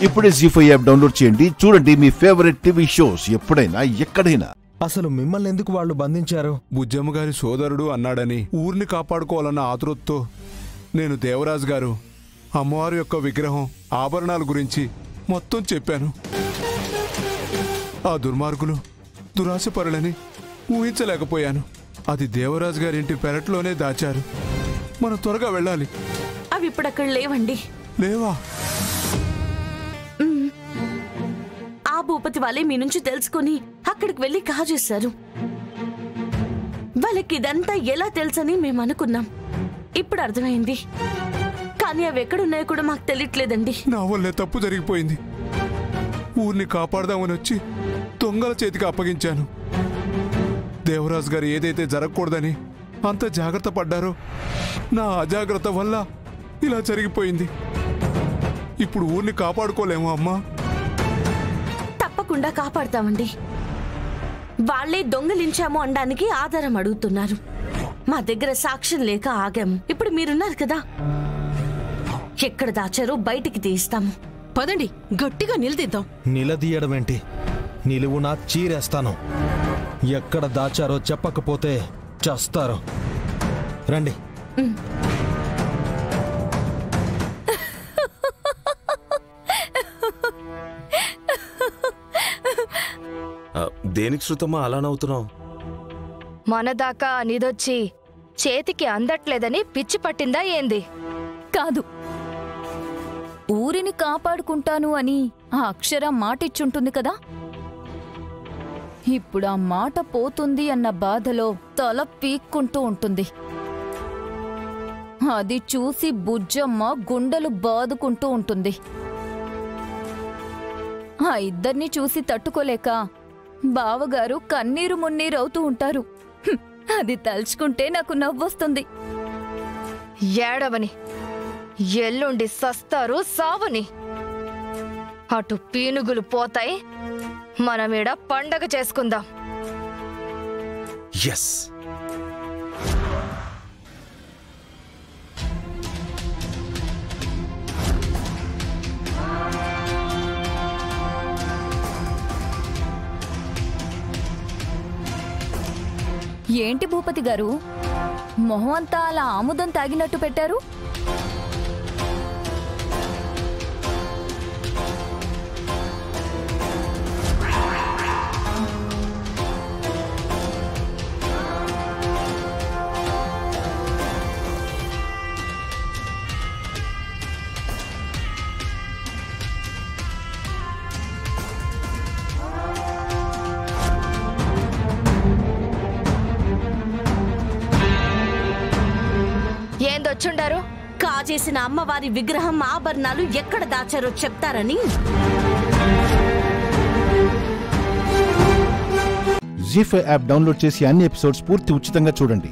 ఇప్పుడే జీ5 app download చేయండి. చూడండి మీ ఫేవరెట్ టీవీ షోస్ ఎప్పుడైనా ఎక్కడైనా. అసలు మిమ్మల్ని ఎందుకు వాళ్ళు బంధించారు? బుజ్జమ్మ గారి సోదరుడు అన్నాడని ఊరిని కాపాడుకోవాలన్న ఆతృతతో నేను దేవరాజు గారు అమ్మవారి యొక్క విగ్రహం ఆభరణాల గురించి మొత్తం చెప్పాను. ఆ దుర్మార్గులు దురాశపరులని ఊహించలేకపోయాను. అది దేవరాజు గారింటి పెరట్లోనే దాచారు. మనం త్వరగా వెళ్ళాలి. అవి ఇప్పుడు అక్కడ లేవండి. లేవా? ఆ భూపతి వాళ్ళే మీ నుంచి తెలుసుకుని అక్కడికి వెళ్ళి కాజేశారు. వాళ్ళకి ఇదంతా ఎలా తెలుసని మేము అనుకున్నాం. ఇప్పుడు అర్థమైంది. కానీ అవి ఎక్కడున్నాయో కూడా మాకు తెలియట్లేదండి. నా వల్లే తప్పు జరిగిపోయింది. ఊరిని కాపాడదామని వచ్చి దొంగల చేతికి అప్పగించాను. దేవరాజు గారు ఏదైతే జరగకూడదని అంత జాగ్రత్త పడ్డారో నా అజాగ్రత్త వల్ల ఇలా జరిగిపోయింది. ఇప్పుడు ఊరిని కాపాడుకోలేము అమ్మా. తప్పకుండా కాపాడతామండి. వాళ్లే దొంగలించాము అనడానికి ఆధారం అడుగుతున్నారు. మా దగ్గర సాక్ష్యం లేక ఆగాము. ఇప్పుడు మీరున్నారు కదా, ఎక్కడ దాచారో బయటికి తీస్తాము. పదండి, గట్టిగా నిలదీద్దాం. నిలదీయడం ఏంటి? నిలువునా చీరేస్తాను. ఎక్కడ దాచారో చెప్పకపోతే చేస్తారు. రండి. దేనికి శృతమ్మా అలా నవ్వుతున్నావు? మనదాకా నిదొచ్చి చేతికి అందట్లేదని పిచ్చి పట్టిందా ఏంది? కాదు, ఊరిని కాపాడుకుంటాను అని ఆ అక్షర మాటిచ్చుంటుంది కదా. ఇప్పుడు ఆ మాట పోతుంది అన్న బాధలో తల పీక్కుంటూ ఉంటుంది. అది చూసి బుజ్జమ్మ గుండెలు బాదుకుంటూ ఉంటుంది. ఆ ఇద్దరిని చూసి తట్టుకోలేక బావగారు కన్నీరు మున్నీరవుతూ ఉంటారు. అది తలుచుకుంటే నాకు నవ్వొస్తుంది. ఏడవని, ఎల్లుండి సస్తారు సావని. అటు పీనుగులు పోతాయి, మనమీడ పండగ చేసుకుందాం. ఎస్. ఏంటి భూపతి గారు, మొహం అంతా అలా ఆముదం తాగినట్టు పెట్టారు? ఏందొచ్చుండారు? కాజేసిన అమ్మవారి విగ్రహం ఆభరణాలు ఎక్కడ దాచారో చెప్తారని. జీ5 యాప్ డౌన్లోడ్ చేసి అన్ని ఎపిసోడ్స్ పూర్తి ఉచితంగా చూడండి.